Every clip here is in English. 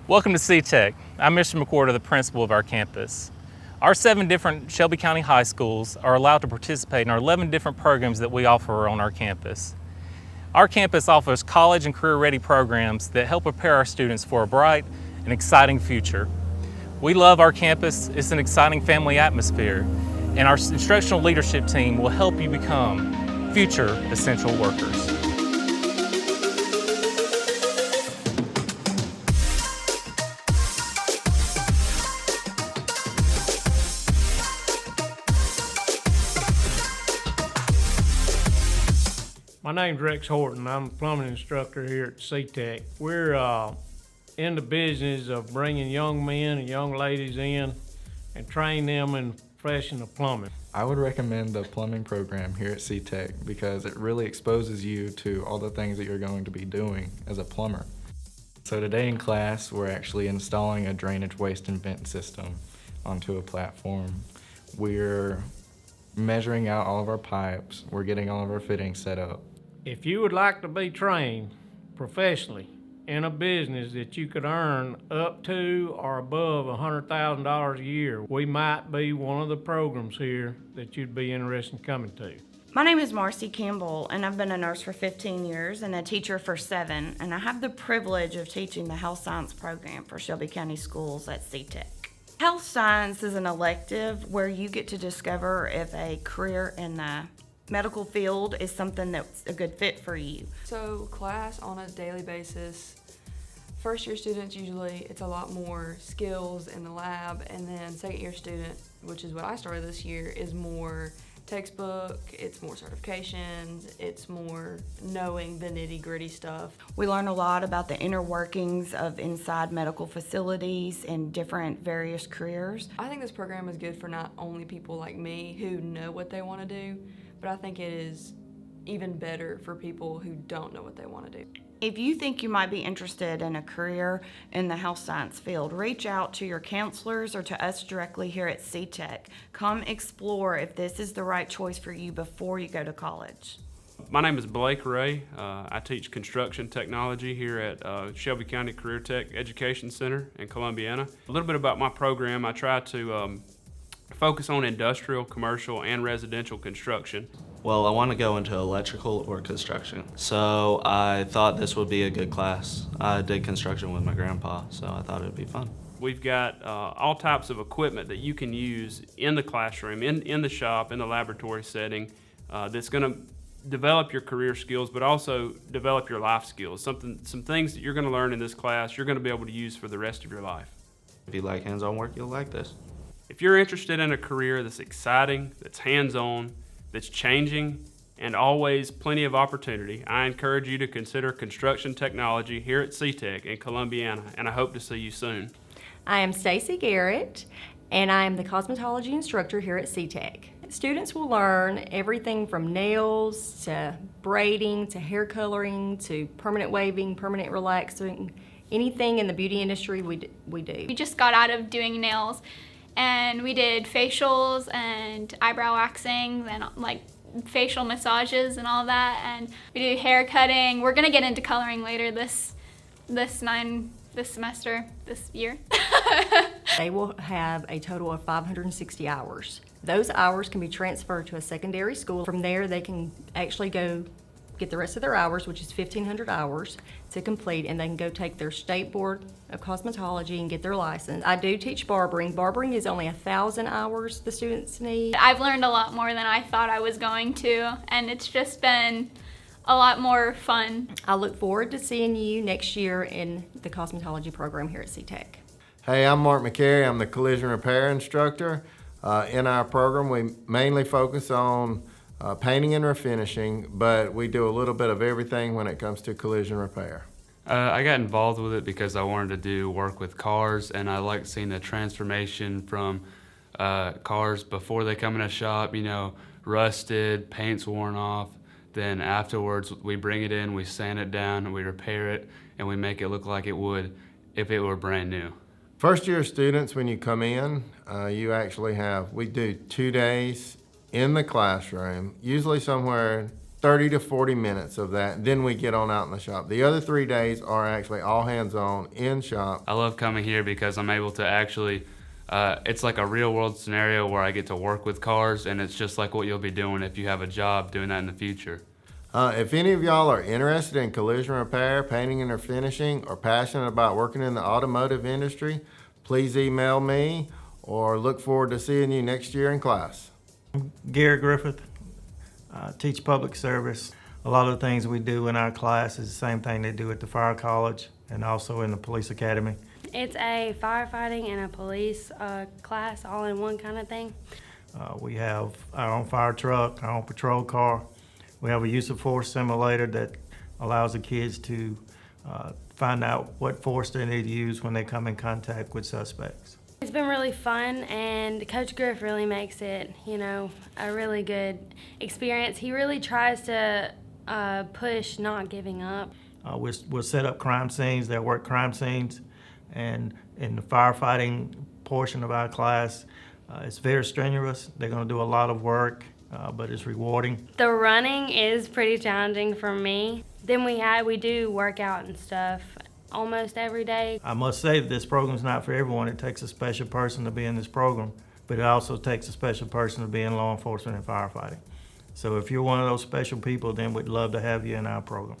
Welcome to CTEC. I'm Mr. McWhorter, the principal of our campus. Our 7 different Shelby County high schools are allowed to participate in our 11 different programs that we offer on our campus. Our campus offers college and career-ready programs that help prepare our students for a bright and exciting future. We love our campus. It's an exciting family atmosphere, and our instructional leadership team will help you become future essential workers. My name's Rex Horton. I'm a plumbing instructor here at CTEC. We're in the business of bringing young men and young ladies in and train them in the profession of plumbing. I would recommend the plumbing program here at CTEC because it really exposes you to all the things that you're going to be doing as a plumber. So today in class, we're actually installing a drainage waste and vent system onto a platform. We're measuring out all of our pipes. We're getting all of our fittings set up. If you would like to be trained professionally in a business that you could earn up to or above $100,000 a year, we might be one of the programs here that you'd be interested in coming to. My name is Marcy Campbell, and I've been a nurse for 15 years and a teacher for 7, and I have the privilege of teaching the health science program for Shelby County Schools at CTEC. Health science is an elective where you get to discover if a career in the medical field is something that's a good fit for you. So class on a daily basis, first year students usually it's a lot more skills in the lab, and then second year student, which is what I started this year, is more textbook, it's more certifications, it's more knowing the nitty-gritty stuff. We learn a lot about the inner workings of inside medical facilities and different various careers. I think this program is good for not only people like me who know what they want to do, but I think it is even better for people who don't know what they want to do. If you think you might be interested in a career in the health science field, reach out to your counselors or to us directly here at CTEC. Come explore if this is the right choice for you before you go to college. My name is Blake Ray. I teach construction technology here at Shelby County Career Tech Education Center in Columbiana. A little bit about my program: I try to focus on industrial, commercial, and residential construction. Well, I want to go into electrical or construction, so I thought this would be a good class. I did construction with my grandpa, so I thought it would be fun. We've got all types of equipment that you can use in the classroom, in the shop, in the laboratory setting, that's going to develop your career skills, but also develop your life skills. Some things that you're going to learn in this class, you're going to be able to use for the rest of your life. If you like hands-on work, you'll like this. If you're interested in a career that's exciting, that's hands-on, that's changing, and always plenty of opportunity, I encourage you to consider construction technology here at CTEC in Columbiana, and I hope to see you soon. I am Stacy Garrett, and I am the cosmetology instructor here at CTEC. Students will learn everything from nails to braiding to hair coloring to permanent waving, permanent relaxing, anything in the beauty industry we do. We just got out of doing nails, and we did facials and eyebrow waxing and like facial massages and all that, and we do hair cutting. We're gonna get into coloring later this semester, this year. They will have a total of 560 hours. Those hours can be transferred to a secondary school. From there, they can actually go get the rest of their hours, which is 1,500 hours to complete, and they can go take their state board of cosmetology and get their license. I do teach barbering. Barbering is only 1,000 hours the students need. I've learned a lot more than I thought I was going to, and it's just been a lot more fun. I look forward to seeing you next year in the cosmetology program here at CTEC. Hey, I'm Mark McCary. I'm the collision repair instructor. In our program, we mainly focus on painting and refinishing, but we do a little bit of everything when it comes to collision repair. I got involved with it because I wanted to do work with cars, and I like seeing the transformation from cars before they come in a shop, rusted, paint's worn off. Then afterwards, we bring it in, we sand it down, and we repair it, and we make it look like it would if it were brand new. First year students, when you come in, we do 2 days in the classroom, usually somewhere 30 to 40 minutes of that. Then we get on out in the shop. The other 3 days are actually all hands-on in shop. I love coming here because I'm able to actually, it's like a real world scenario where I get to work with cars, and it's just like what you'll be doing if you have a job doing that in the future. If any of y'all are interested in collision repair, painting and finishing, or passionate about working in the automotive industry, please email me or look forward to seeing you next year in class. Gary Griffith, teach public service. A lot of the things we do in our class is the same thing they do at the fire college and also in the police academy. It's a firefighting and a police class all in one kind of thing. We have our own fire truck, our own patrol car. We have a use of force simulator that allows the kids to find out what force they need to use when they come in contact with suspects. It's been really fun, and Coach Griff really makes it, a really good experience. He really tries to push not giving up. We'll set up crime scenes, they'll work crime scenes, and in the firefighting portion of our class, it's very strenuous. They're going to do a lot of work, but it's rewarding. The running is pretty challenging for me. Then we do workout and stuff almost every day. I must say that this program's not for everyone. It takes a special person to be in this program, but it also takes a special person to be in law enforcement and firefighting. So if you're one of those special people, then we'd love to have you in our program.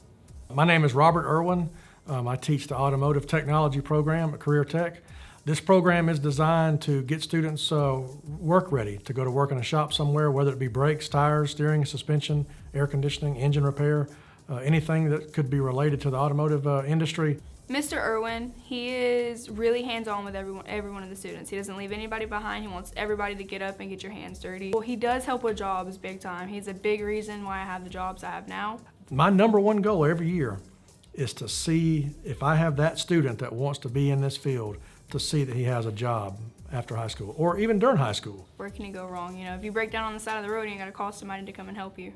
My name is Robert Irwin. I teach the Automotive Technology program at Career Tech. This program is designed to get students work ready to go to work in a shop somewhere, whether it be brakes, tires, steering, suspension, air conditioning, engine repair, anything that could be related to the automotive industry. Mr. Irwin, he is really hands-on with every one of the students. He doesn't leave anybody behind. He wants everybody to get up and get your hands dirty. Well, he does help with jobs big time. He's a big reason why I have the jobs I have now. My number one goal every year is to see if I have that student that wants to be in this field, to see that he has a job after high school or even during high school. Where can you go wrong? If you break down on the side of the road, you got to call somebody to come and help you.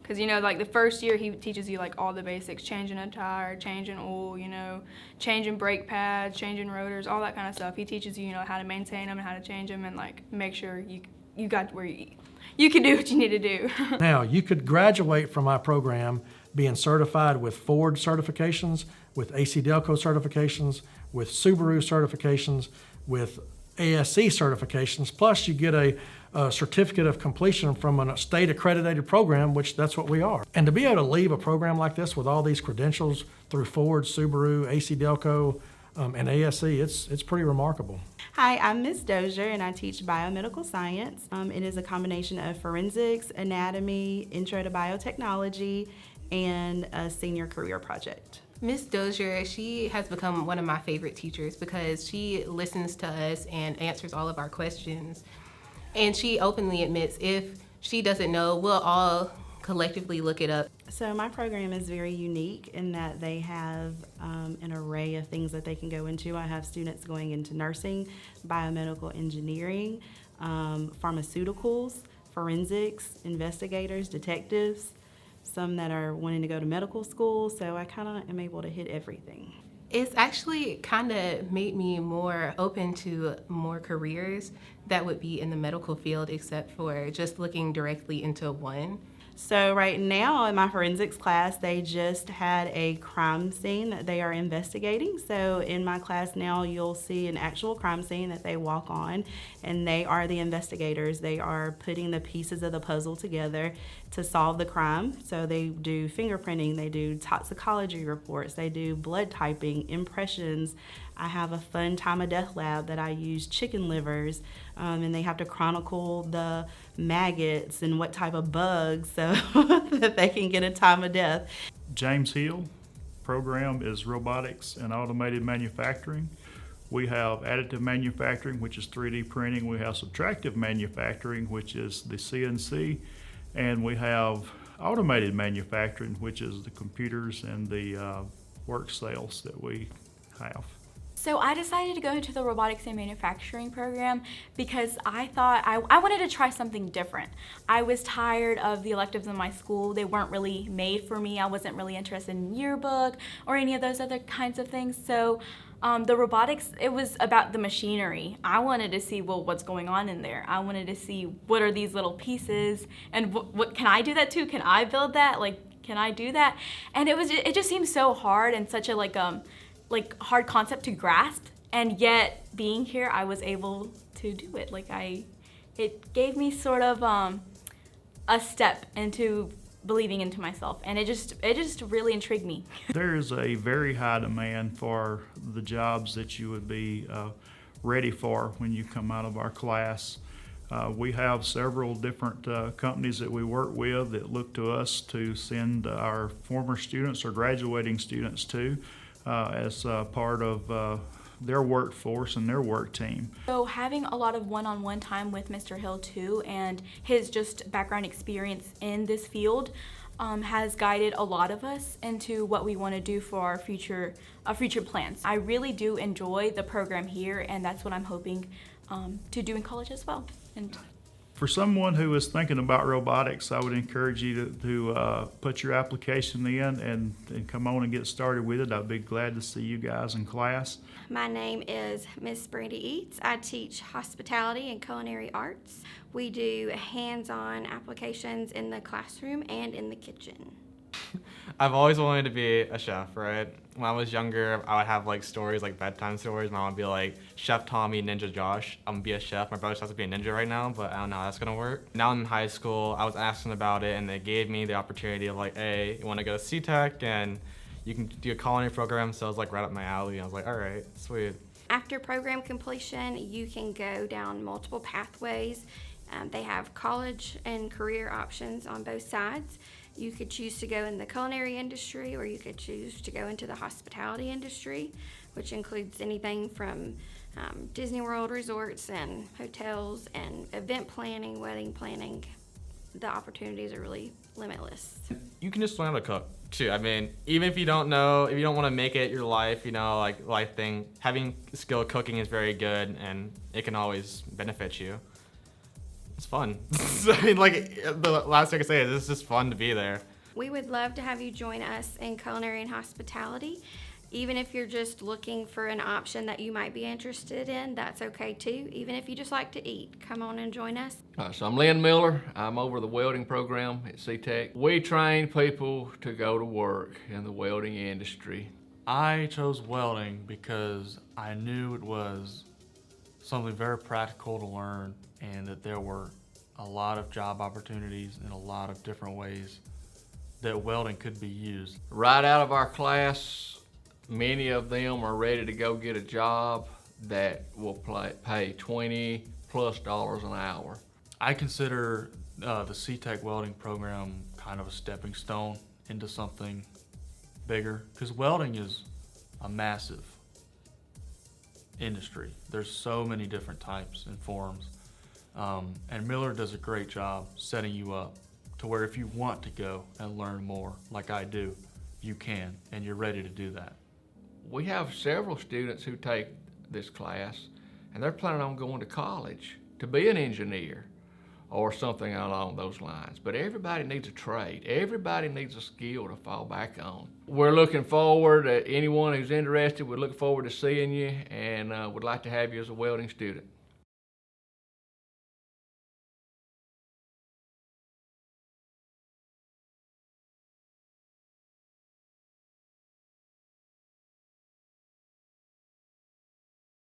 Because, like the first year, he teaches you like all the basics, changing a tire, changing oil, changing brake pads, changing rotors, all that kind of stuff. He teaches you, how to maintain them and how to change them and like make sure you got where you can do what you need to do. Now, you could graduate from my program being certified with Ford certifications, with AC Delco certifications, with Subaru certifications, with ASC certifications, plus you get a certificate of completion from a state accredited program, which that's what we are. And to be able to leave a program like this with all these credentials through Ford, Subaru, AC Delco, and ASC, it's pretty remarkable. Hi, I'm Ms. Dozier, and I teach biomedical science. It is a combination of forensics, anatomy, intro to biotechnology, and a senior career project. Ms. Dozier, she has become one of my favorite teachers because she listens to us and answers all of our questions. And she openly admits if she doesn't know, we'll all collectively look it up. So my program is very unique in that they have an array of things that they can go into. I have students going into nursing, biomedical engineering, pharmaceuticals, forensics, investigators, detectives, some that are wanting to go to medical school, so I kind of am able to hit everything. It's actually kind of made me more open to more careers that would be in the medical field, except for just looking directly into one. So right now in my forensics class, they just had a crime scene that they are investigating. So in my class now, you'll see an actual crime scene that they walk on, and they are the investigators. They are putting the pieces of the puzzle together to solve the crime. So they do fingerprinting, they do toxicology reports, they do blood typing, impressions. I have a fun time of death lab that I use chicken livers, and they have to chronicle the maggots and what type of bugs so that they can get a time of death. James Hill program is robotics and automated manufacturing. We have additive manufacturing, which is 3D printing. We have subtractive manufacturing, which is the CNC. And we have automated manufacturing, which is the computers and the work cells that we have. So I decided to go into the robotics and manufacturing program because I thought I wanted to try something different. I was tired of the electives in my school. They weren't really made for me. I wasn't really interested in yearbook or any of those other kinds of things. So The robotics, it was about the machinery. I wanted to see, well, what's going on in there. I wanted to see what are these little pieces and what can I do that too? Can I build that? Like, can I do that? And it just seemed so hard and such a like hard concept to grasp. And yet being here, I was able to do it. It gave me sort of a step into believing into myself, and it just really intrigued me. There is a very high demand for the jobs that you would be ready for when you come out of our class. We have several different companies that we work with that look to us to send our former students or graduating students to as part of their workforce and their work team. So having a lot of one-on-one time with Mr. Hill too, and his just background experience in this field has guided a lot of us into what we want to do for our future plans. I really do enjoy the program here, and that's what I'm hoping to do in college as well. And for someone who is thinking about robotics, I would encourage you to put your application in and come on and get started with it. I'd be glad to see you guys in class. My name is Miss Brandy Eats. I teach hospitality and culinary arts. We do hands-on applications in the classroom and in the kitchen. I've always wanted to be a chef, right? When I was younger, I would have like stories, like bedtime stories. My mom would be like, Chef Tommy, Ninja Josh. I'm gonna be a chef. My brother has to be a ninja right now, but I don't know how that's gonna work. Now in high school, I was asking about it, and they gave me the opportunity of like, hey, you wanna go to CTEC, and you can do a culinary program, so it was like right up my alley. I was like, all right, sweet. After program completion, you can go down multiple pathways. They have college and career options on both sides. You could choose to go in the culinary industry, or you could choose to go into the hospitality industry, which includes anything from Disney World resorts and hotels and event planning, wedding planning. The opportunities are really limitless. You can just learn how to cook too. I mean, even if you don't know, if you don't want to make it your life, you know, like life thing, having skill cooking is very good, and it can always benefit you. It's fun. I mean, like, the last thing I can say is it's just fun to be there. We would love to have you join us in culinary and hospitality. Even if you're just looking for an option that you might be interested in, that's okay too. Even if you just like to eat, come on and join us. So I'm Lynn Miller. I'm over the welding program at CTEC. We train people to go to work in the welding industry. I chose welding because I knew it was something very practical to learn, and that there were a lot of job opportunities in a lot of different ways that welding could be used. Right out of our class, many of them are ready to go get a job that will pay $20+ an hour. I consider the CTEC welding program kind of a stepping stone into something bigger, because welding is a massive industry. There's so many different types and forms. And Miller does a great job setting you up to where if you want to go and learn more, like I do, you can, and you're ready to do that. We have several students who take this class, and they're planning on going to college to be an engineer or something along those lines. But everybody needs a trade. Everybody needs a skill to fall back on. We're looking forward, anyone who's interested, we look forward to seeing you, and would like to have you as a welding student.